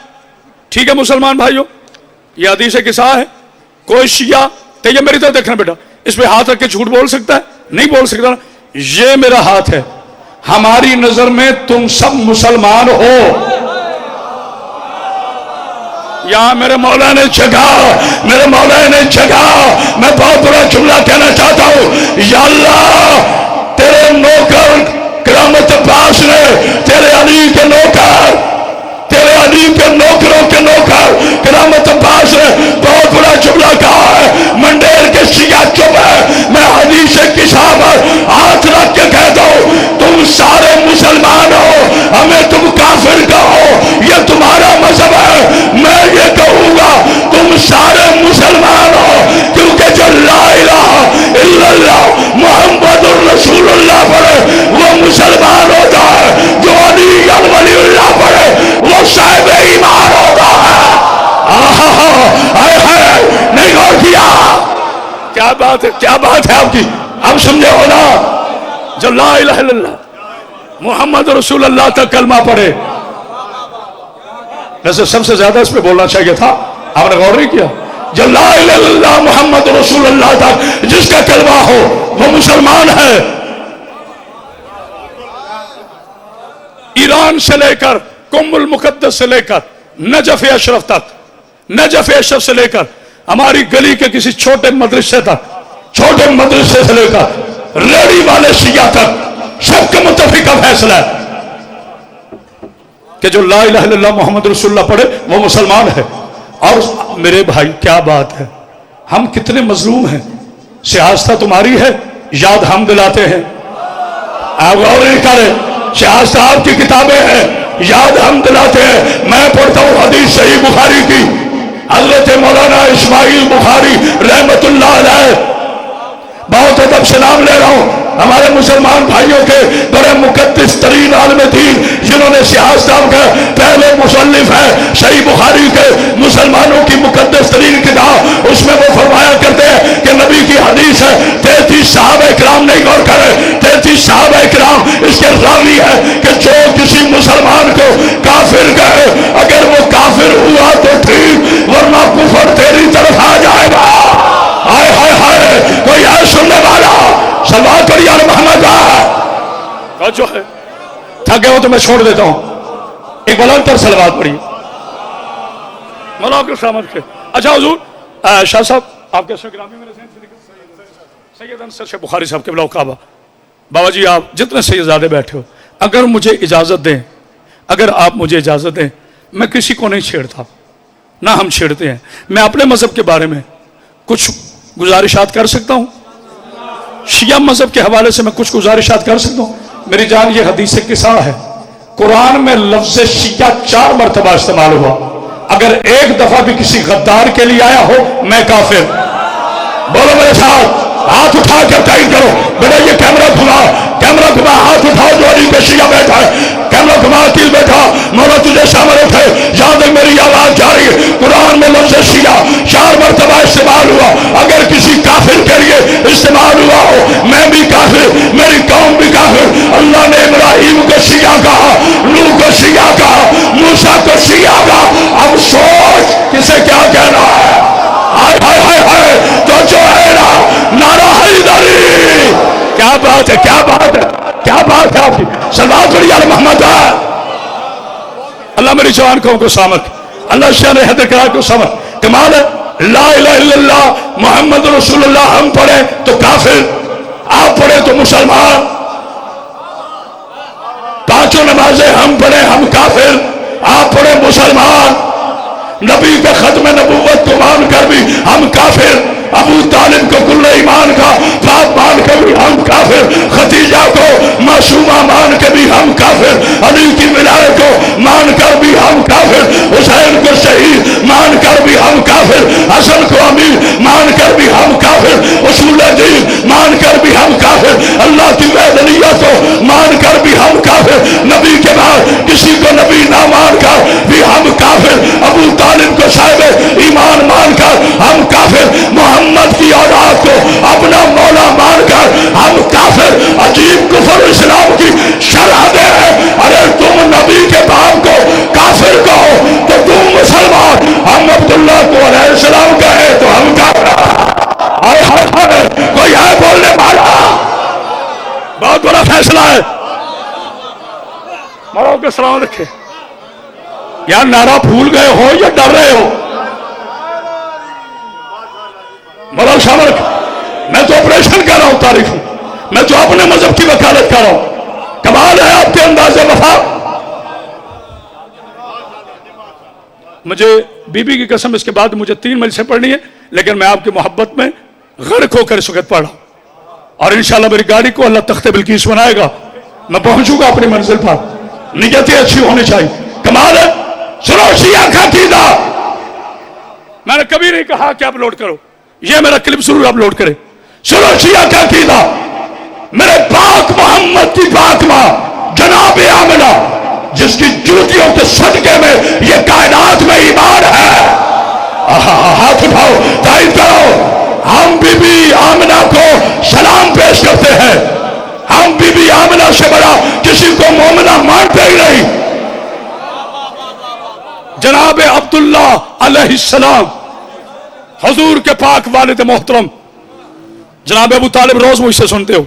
ٹھیک ہے مسلمان بھائیوں، یہ حدیث قصہ ہے. کوئی شیعہ تو یہ میری طرف دیکھنا بیٹا اس پہ ہاتھ رکھ کے جھوٹ بول سکتا ہے؟ نہیں بول سکتا نا. یہ میرا ہاتھ ہے. ہماری نظر میں تم سب مسلمان ہو. یہاں میرے مولا نے جگہ میرے مولا نے جگہ میں بہت بڑا جملہ کہنا چاہتا ہوں. یا اللہ تیرے نوکر کرامت عباس نے تیرے علی کے نوکر تیرے علی کے نوکروں کے نوکر کرامت عباس نے بہت بڑا جملہ کہا ہے. منڈیر کے شیعہ چپ ہے. میں حدیث قصہ پر ہاتھ رکھ کے کہتا ہوں تم سارے مسلمان ہو. ہمیں تم کافر کہو یہ تمہارا مذہب ہے. میں یہ کہوں گا تم سارے مسلمان ہو کیونکہ جو لا الہ الا اللہ محمد الرسول اللہ پڑھے وہ مسلمان ہوتا ہے. جو علی ولی اللہ پڑھے وہ صاحب ایمان ہوتا ہے. نہیں غور کیا؟ کیا بات ہے کیا بات ہے آپ کی. اب سمجھے ہو نا جو لا الہ الا اللہ محمد رسول اللہ تک کلمہ پڑھے. ویسے سب سے زیادہ اس پہ بولنا چاہیے تھا، آپ نے غور نہیں کیا. جو لا الہ الا اللہ محمد رسول اللہ تک جس کا کلمہ ہو وہ مسلمان ہے. ایران سے لے کر قم المقدس سے لے کر نجف اشرف تک، نجف اشرف سے لے کر ہماری گلی کے کسی چھوٹے مدرسے تک، چھوٹے مدرسے سے لے کر ریڑی والے شیعہ تک سب کا متفقہ فیصلہ ہے کہ جو لا الہ الا اللہ محمد رسول اللہ پڑھے وہ مسلمان ہے. اور میرے بھائی کیا بات ہے، ہم کتنے مظلوم ہیں. سیاست تمہاری ہے، یاد ہم دلاتے ہیں. آپ غور نہیں کریں، شاہ صاحب کی کتابیں ہیں، یاد ہم دلاتے ہیں. میں پڑھتا ہوں حدیث صحیح بخاری کی، حضرت مولانا اسماعیل بخاری رحمت اللہ علیہ، بہت ادب سے نام لے رہا ہوں، ہمارے مسلمان بھائیوں کے بڑے مقدس ترین عالم دین، جنہوں نے سیاہ صاحب کے پہلے مصنف ہے صحیح بخاری کے، مسلمانوں کی مقدس ترین کتاب، اس میں وہ فرمایا کرتے ہیں کہ نبی کی حدیث ہے، 33 صحابہ کرام نہیں غور کرے، 33 صحابہ کرام اس کے راوی ہے کہ جو کسی مسلمان کو کافر کہے، اگر وہ کافر ہوا تو ٹھیک، ورنہ کفر تیری طرف آ جائے گا. ہائے ہائے ہائے، کوئی ہے سننے والا؟ صلوات پڑھی یا محمد کا جو ہے. تھکے ہو تو میں چھوڑ دیتا ہوں، ایک بلند تر صلوات پڑھی مولا کے سلامت کے. اچھا حضور شاہ صاحب آپ کے گرامی میرے ذہن سے نکل سید انصر شیخ بخاری صاحب کے بلاؤ کعبہ. بابا جی آپ جتنے سیدزادے بیٹھے ہو، اگر مجھے اجازت دیں، اگر آپ مجھے اجازت دیں، میں کسی کو نہیں چھیڑتا، نہ ہم چھیڑتے ہیں. میں اپنے مذہب کے بارے میں کچھ گزارشات کر سکتا ہوں، شیعہ مذہب کے حوالے سے میں کچھ گزارشات کر سکتا ہوں. میری جان یہ حدیث قصہ ہے، قرآن میں لفظ شیعہ 4 مرتبہ استعمال ہوا. اگر ایک دفعہ بھی کسی غدار کے لیے آیا ہو، میں کافر. بولو میرے ساتھ، ہاتھ اٹھا کے تائید کرو. بیٹا یہ کیمرہ گھما، کیمرہ گھما، ہاتھ اٹھاؤ جو علی پہ شیعہ بیٹھا ہے، کیمرہ گھما، عقیل بیٹھا، مولا تجھے شامل اٹھے. جہاں تک میری آواز جا رہی ہے، قرآن میں لفظ شیعہ 4 مرتبہ استعمال ہوا. اگر کسی کافر کے لیے استعمال ہوا ہو، میں بھی کافر، میری قوم بھی کافر. اللہ نے ابراہیم کو شیعہ کہا، نوح کو شیعہ کہا، موسیٰ کو شیعہ کہا. اب سوچ کسے کیا کہنا ہے. ہائے ہائے ہائے ہائے، تو جو ہے نا نعرہ حیدری. کیا بات ہے، کیا بات ہے، کیا بات ہے آپ کی. صلوات پڑھی علی محمد. اللہ میری جوان قوم کو سامت، اللہ شان حیدر کرا کو سامت. کمال ہے. لا الہ الا اللہ محمد رسول اللہ ہم پڑھے تو کافر، آپ پڑھے تو مسلمان. 5 نمازیں ہم پڑھے ہم کافر، آپ پڑھے مسلمان. نبی کے ختم نبوت کو مان کر بھی ہم کافر. ابو طالب کو کل ایمان کا باپ مان کر بھی ہم کافر. خدیجہ کو معصومہ مان کے بھی ہم کافر. علی کی ولایت کو مان کر بھی ہم کافر. حسین کو شہید مان کر بھی ہم کافر. حسن کو امیر مان کر بھی ہم کافر. اصول دین مان کر بھی ہم کافر. اللہ کی وحدانیت کو مان کر بھی ہم کافر. نبی کے بعد کسی کو نبی نہ مان کر بھی ہم کافر. ابو طالب کو صاحب ایمان مان کر ہم کافر. محمد کی اولاد کو اپنا مولا مان کر ہم کافر. عجیب کفر اسلام کی شرحدیں ہیں. ارے تم نبی کے باپ کو کافر کہو تو تم مسلمان. ہم عبداللہ کو علیہ السلام کہے تو ہم کافر. ہائے ہائے ہائے، کوئی ہے بولنے والا؟ بہت بڑا فیصلہ ہے. مرو کے سلام رکھے. یا نعرہ بھول گئے ہو یا ڈر رہے ہو؟ مولا شامل رکھے. میں تو آپریشن کر رہا ہوں، تاریخ ہوں، میں تو اپنے مذہب کی وکالت کر رہا ہوں. کمال ہے آپ کے انداز وفا. مجھے بی بی کی قسم اس کے بعد مجھے 3 مجلسیں پڑھنی ہے، لیکن میں آپ کی محبت میں غرق ہو کر اس وقت پڑھ رہا ہوں. اور انشاءاللہ میری گاڑی کو اللہ تخت بلقیس بنائے گا، میں پہنچوں گا اپنی منزل پر. نیتیں اچھی ہونی چاہیے. کمال ہے. سنو شیعہ کا عقیدہ. میں نے کبھی نہیں کہا کہ اپلوڈ کرو، یہ میرا کلپ ضرور اپلوڈ کرے. سنو شیعہ کا عقیدہ. میرے پاک محمد کی پاک ماں جناب آمنہ، جس کی جوتیوں کے صدقے میں یہ کائنات میں ایمان ہے. ہاتھ اٹھاؤ، تائید کرو. ہم بی بی آمنہ کو سلام پیش کرتے ہیں. ہم بی بی آمنہ سے بڑا کسی کو مومنہ مانتے ہی نہیں. جناب عبداللہ علیہ السلام، حضور کے پاک والد محترم جناب ابو طالب روز مجھ سے سنتے ہو.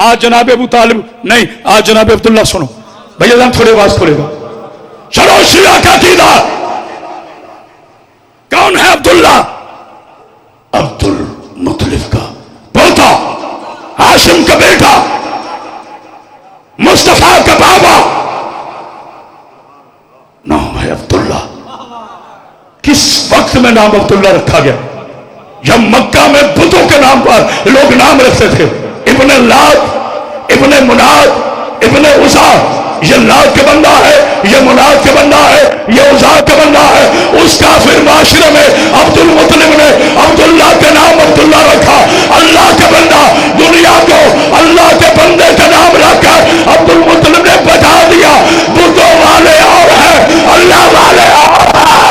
آج جناب ابو طالب نہیں، آج جناب عبداللہ سنو. بھئی ازام تھوڑے آواز کھولے گا. چلو شیعہ کا عقیدہ. کون ہے عبداللہ؟ عبد المطلب کا پوتا، ہاشم کا بیٹا، مصطفیٰ کا بابا. نام ہے عبداللہ. کس وقت میں نام عبداللہ رکھا گیا؟ جب مکہ میں بتوں کے نام پر لوگ نام رکھتے تھے. ابن لات، ابن مناد ابن عزا، یہ لات کا بندہ ہے، یہ مناد کا بندہ ہے، یہ عزا کا بندہ ہے. اس کافر معاشرے میں عبد المطلب نے عبداللہ کا نام عبداللہ رکھا. اللہ کا بندہ دنیا کو اللہ کے بندے کا نام رکھ کر عبد المطلب نے بتا دیا بتوں والے اور ہیں، اللہ والے اور ہیں.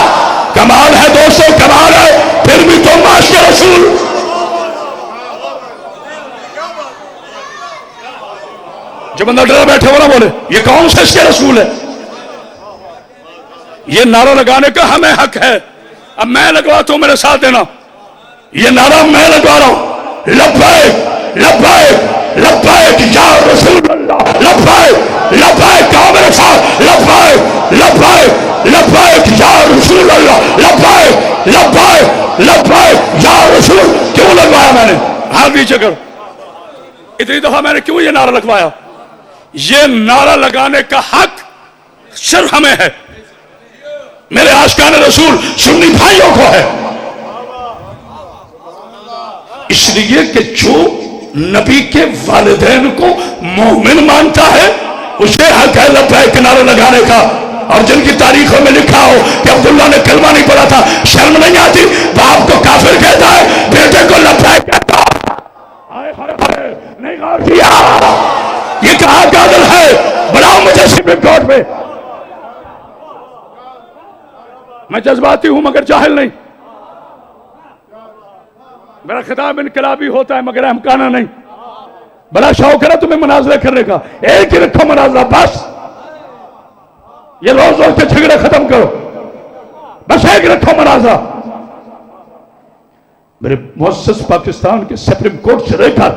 کمال ہے دوستو، کمال ہے. پھر بھی تو معاش کے رسول. جو بندہ ڈرا بیٹھے ہو نہ بولے یہ کون سے اس کے رسول ہے. یہ نعرہ لگانے کا ہمیں حق ہے. اب میں لگواتا ہوں، میرے ساتھ دینا. یہ نعرہ میں لگوا رہا ہوں، لبیک لبیک لبیک یا رسول اللہ، لبیک لبیک. کہو میرے ساتھ، لبیک لبیک لبیک یا رسول اللہ، لبیک لبیک لبیک یا رسول. کیوں لگوایا میں نے؟ ہاتھ نیچے کرو. اتنی دفعہ میں نے کیوں یہ نعرہ لگوایا؟ یہ نعرہ لگانے کا حق صرف ہمیں ہے، میرے عاشقان رسول سنی بھائیوں کو ہے. اس لیے کہ جو نبی کے والدین کو مومن مانتا ہے اسے حق ہے لبیک نعرہ لگانے کا. اور جن کی تاریخوں میں لکھا ہو کہ عبداللہ نے کلمہ نہیں پڑھا تھا، شرم نہیں آتی؟ باپ کو کافر کہتا ہے، بیٹے کو لبیک کہتا ہے. نہیں غور کیا یہ کہاں کا عدل ہے؟ بڑھاؤ مجھے سپریم کورٹ میں. میں جذباتی ہوں مگر جاہل نہیں. میرا خطاب انقلابی ہوتا ہے مگر احمقانہ نہیں. بڑا شوق ہے نا تمہیں مناظرے کرنے کا، ایک ہی رکھو مناظرہ بس. یہ روز روز کے جھگڑے ختم کرو، بس ایک رکھو مناظرہ. میرے مؤسس پاکستان کے سپریم کورٹ سے لے کر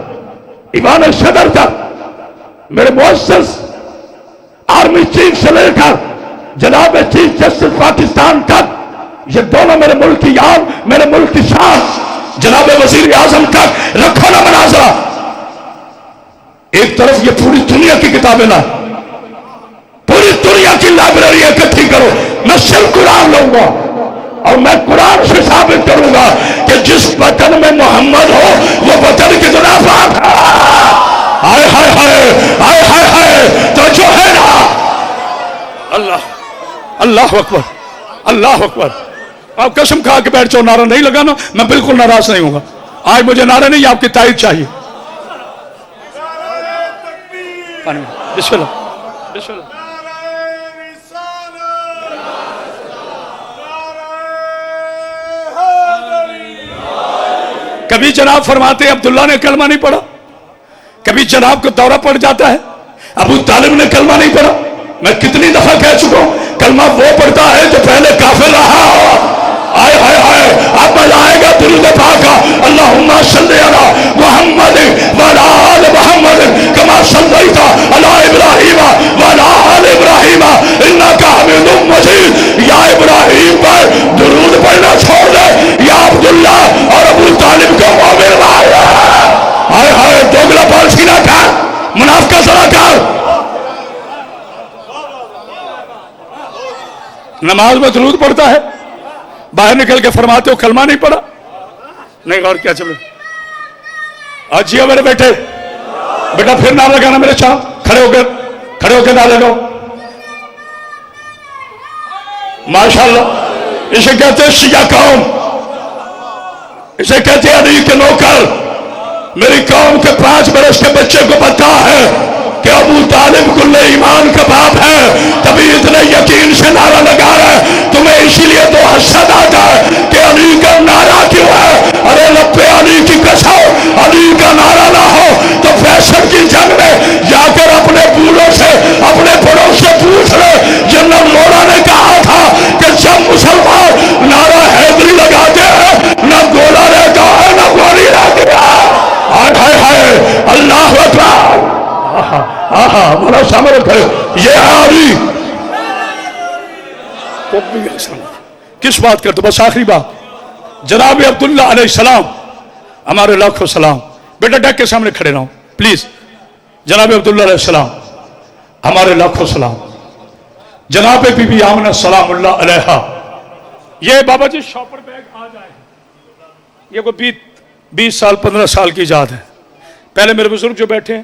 ایوان صدر تک، میرے مؤسس آرمی چیف سے لے کر جناب چیف جسٹس پاکستان تک، یہ دونوں میرے ملک کی یاد، میرے ملک کی شان، جناب وزیر اعظم تک رکھو نا مناظرہ. ایک طرف یہ پوری دنیا کی کتابیں لا، پوری دنیا کی لائبریری اکٹھی کرو. میں صرف قرآن لوں گا اور میں قرآن سے ثابت کروں گا کہ جس وطن میں محمد ہو وہ وطن کتنا پاک ہے. ہائے ہائے ہائے ہائے ہائے ہائے. تو جو ہے نا اللہ اللہ اکبر اللہ اکبر. آپ قسم کھا کے بیٹھ جاؤ، نعرہ نہیں لگانا. میں بالکل ناراض نہیں ہوں گا. آج مجھے نعرہ نہیں، آپ کی تائید چاہیے. بسم اللہ بسم اللہ. کبھی جناب فرماتے ہیں عبداللہ نے کلمہ نہیں پڑھا، کبھی جناب کو دورہ پڑ جاتا ہے ابو طالب نے کلمہ نہیں پڑھا. میں کتنی دفعہ کہہ چکا ہوں کلمہ وہ پڑھتا ہے جو پہلے کافر رہا ہو. آئے ہائے ہائے. اب مزہ آئے گا درود پاک کا. اللہم صلی علی محمد وعلی آل محمد کما صلیت علی ابراہیم وعلی آل ابراہیم انک حمید مجید. یا ابراہیم پر درود پڑھنا چھوڑ دے، یا عبداللہ اور ابو طالب کو مومن بنایا. ہائے ہائے. دوگلا پالیسی نہ کر، منافقہ ذرا کر. نماز میں درود پڑھتا ہے، باہر نکل کے فرماتے ہو کلمہ نہیں پڑھا. نہیں غور کیا چلے. آج جیو میرے بیٹے، بیٹا پھر نعرہ لگانا میرے چاہ. کھڑے ہو کے نعرہ لگاؤ. ماشاءاللہ. اسے کہتے ہیں شیعہ قوم، اسے کہتے ہیں علی کے نوکر. میری قوم کے 5 برس کے بچے کو پتا ہے کہ ابو طالب کل ایمان کا باپ ہے، تبھی اتنے یقین سے نعرہ لگا رہے. تمہیں اسی لیے تو حسد آتا ہے کہ علی کا نعرہ کیوں ہے. ارے لبے علی کی قسم، علی کا نعرہ نہ ہو تو 65 کی جنگ میں جا کر اپنے بوڑھوں سے، اپنے بڑوں سے پوچھ لے. جنرل مولا نے کہا تھا کہ جب مسلمان نعرہ حیدری لگاتے ہیں نہ گولا رہتا ہے نہ گولی رہتی ہے. ہائے ہائے ہائے. اللہ اکبر. مولا سامنے کرو. یہ علی کس بات کرتے؟ بس آخری بات. جناب عبداللہ علیہ السلام ہمارے لاکھوں سلام. بیٹا ڈیک کے سامنے کھڑے رہو پلیز. جناب عبداللہ علیہ السلام ہمارے لاکھوں سلام. جناب بی بی آمنہ سلام اللہ علیہا. یہ بابا جی شاپر بیگ آ جائے. یہ کوئی 20 سال 15 سال کی ایجاد ہے. پہلے میرے بزرگ جو بیٹھے ہیں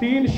3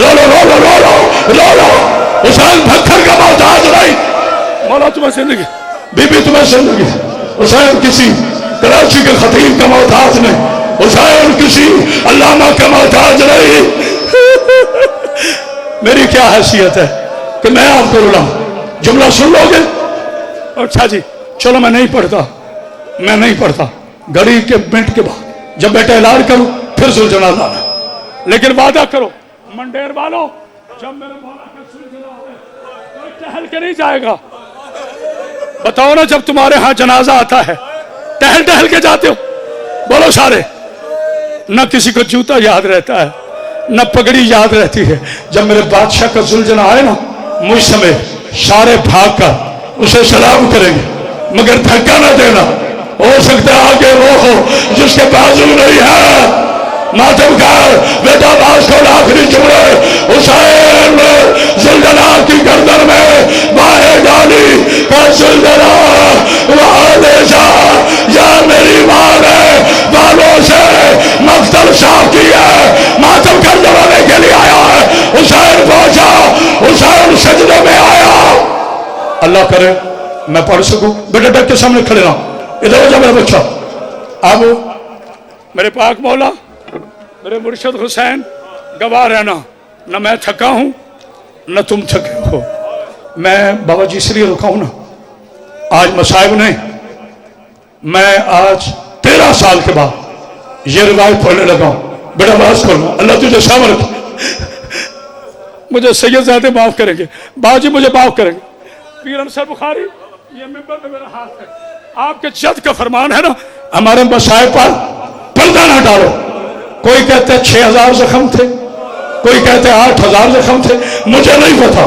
رو لو رو لو رو لو رو لو حسین پتھر کا محتاج نہیں، مولا تمہیں زندگی، بی بی تمہیں زندگی، حسین کسی کراچی کے خطیب کا محتاج نہیں، حسین کسی علامہ کا محتاج نہیں۔ میری کیا حیثیت ہے کہ میں آپ کو رلاؤں؟ جملہ سن لو گے؟ اچھا جی چلو میں نہیں پڑھتا، میں نہیں پڑھتا، گھڑی کے منٹ کے بعد جب بیٹا اعلان کروں پھر سلجھنا لانا، لیکن وعدہ کرو منڈیر والو جب میرے مولا کا سلجھنا ہو کوئی ٹہل کے نہیں جائے گا۔ بتاؤ نا جب تمہارے ہاں جنازہ آتا ہے ٹہل ٹہل کے جاتے ہو؟ بولو سارے، نہ کسی کو جوتا یاد رہتا ہے نہ پگڑی یاد رہتی ہے۔ جب میرے بادشاہ کا سلجھنا آئے نا مجھ سمیت سارے بھاگ کر اسے سلام کریں گے، مگر دھکا نہ دینا، ہو سکتا ہے آگے وہ ہو جس کے بازو نہیں ہے۔ ماتم کار بیٹا باز کو آخری جملے، حسین زلزلہ کی گردن میں باہیں ڈالی کہ زلزلہ وہاں لے جا، یا میری ماں نے بالوں سے مقتل صاف کی ہے۔ ماتم کر جلانے کے لیے آیا ہے، حسین پہنچا، حسین سجدے میں آیا۔ اللہ کرے میں پڑھ سکوں، بیٹا ڈک کے سامنے کھڑے رہا، ادھر ہو جا میرا بچہ۔ اب میرے پاک مولا میرے مرشد حسین گواہ رہنا، نہ میں تھکا ہوں نہ تم تھکے ہو۔ میں بابا جی اس لیے رکا ہوں نا، آج مصائب نہیں، میں آج 13 سال کے بعد یہ روایت پڑھنے لگا ہوں۔ بیٹا باز کرنا، اللہ تجھے سامر رکھے، مجھے سید زادے معاف کریں گے، بابا جی مجھے معاف کریں گے۔ پیر انصر بخاری یہ منبر میں میرا ہاتھ ہے، آپ کے جد کا فرمان ہے نا ہمارے مصائب پر پردہ نہ ڈالو۔ کوئی کہتے 6000 زخم تھے، کوئی کہتے 8000 زخم تھے، مجھے نہیں پتا،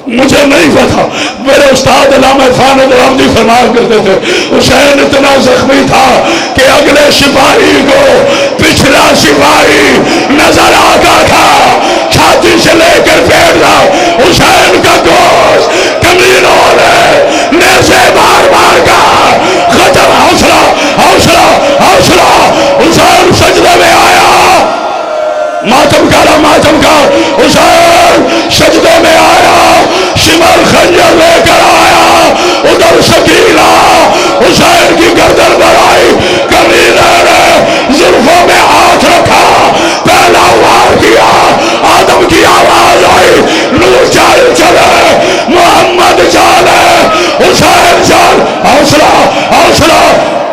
مجھے نہیں پتا۔ میرے استاد علامہ عرفان رحمانی فرمایا کرتے تھے حسین اتنا زخمی تھا کہ اگلے سپاہی کو پچھلا سپاہی نظر آتا تھا، چھاتی سے لے کر پیٹ تک حسین کا گوشت کمینوں نے نیزے مار مار کر ختم۔ حوصلہ حوصلہ حوصلہ، حسین سجدے میں آیا، ماتم کارا ماتم کار، حسین سجدے میں آیا، شمال خنجر لے کر آیا، ادھر سکینہ حسین کی گردن پر آئی، کمینے نے زلفوں میں ہاتھ رکھا، پہلا وار کیا، آدم کی آواز آئی، نور چل چلے، محمد چلے، حسین چل۔ حوصلہ حوصلہ،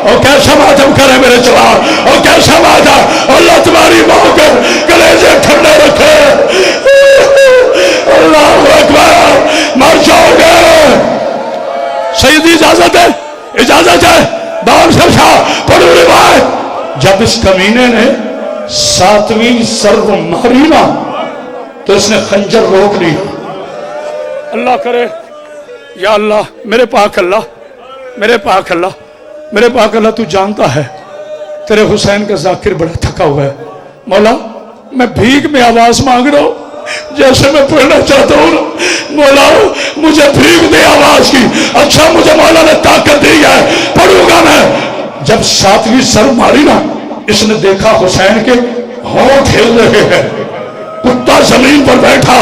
اور کیسا ماتم کرے میرے جوان، اور کیسا ماتم، اللہ تمہاری ماں کے کلیجے ٹھنڈے رکھے۔ اللہ اکبر، مر جاؤ گے۔ سیدی اجازت ہے، اجازت ہے، دام سے شاہ پڑھو روایت۔ جب اس کمینے نے 7ویں سرو ماری نا تو اس نے خنجر روک لی۔ اللہ کرے یا اللہ، میرے پاک اللہ، میرے پاک اللہ، میرے پاک اللہ، تو جانتا ہے تیرے حسین کا ذاکر بڑا تھکا ہوا ہے۔ مولا میں بھیک میں آواز مانگ رہا ہوں، جیسے میں پڑھنا چاہتا ہوں، مولا مجھے بھیک دے آواز کی۔ اچھا مجھے مولا نے طاقت دی ہے، پڑھوں گا میں۔ جب 7ویں سر ماری نا، اس نے دیکھا حسین کے ہونٹ ہل رہے ہیں، کتا زمین پر بیٹھا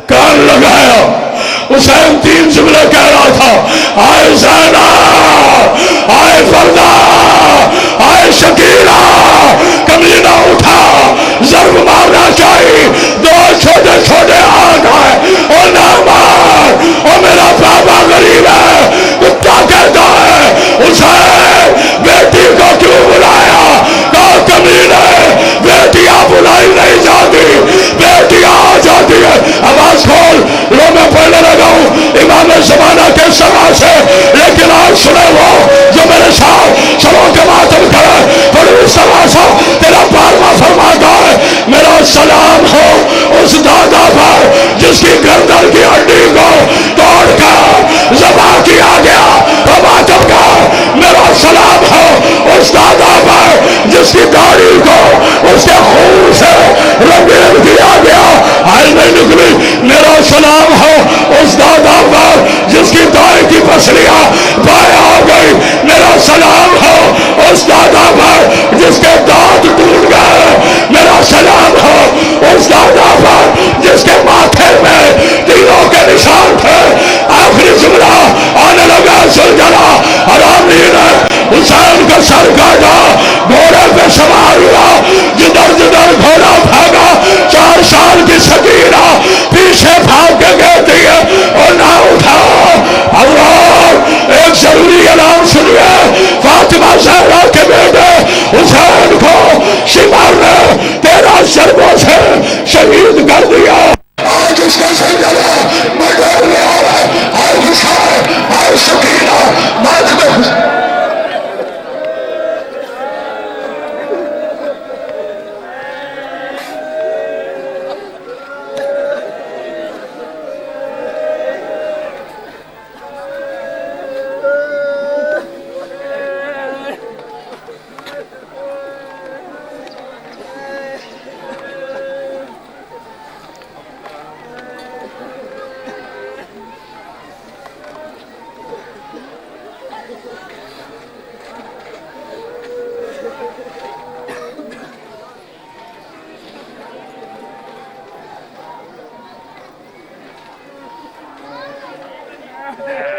کان لگایا، حسین 3 جملے کہہ رہا تھا، آئے زینہ، آئے فردہ، آئے شکیرہ۔ کمینہ اٹھا، ضرب مارنا چاہیے، 2 چھوٹے چھوٹے ہاتھ آئے، اور نہ مار، اور میرا بابا غریب ہے۔ کتا کہتا ہے حسین بیٹی کو کیوں بلایا؟ کہا کمینے، بیٹیاں بلائی نہیں جاتی، بیٹیاں آ جاتی ہے۔ آواز کھول لو، میں پڑھنے لگا ہوں امام زمانہ کے سما سے، لیکن آج سنے وہ جو میرے ساتھ چلو کے ماتم کرے۔ پڑھو سما سا تیرا 12واں فرماتا ہے، میرا سلام ہو اس دادا پر جس کی گردن کی ہڈی کو توڑ کر ذبح کیا گیا۔ ماتم کا میرا سلام ہو اس دادا پر جس کی داڑھی کو اس کے خون سے رنگین کیا گیا۔ آئے نہیں نکلی۔ میرا سلام ہو اس دادا پر جس کی دائیں کی پسلیاں بائیں آ گئی۔ میرا سلام ہو اس دادا پر جس کے دانت ٹوٹ گئے۔ میرا سلام ہو اس دادا پر ہے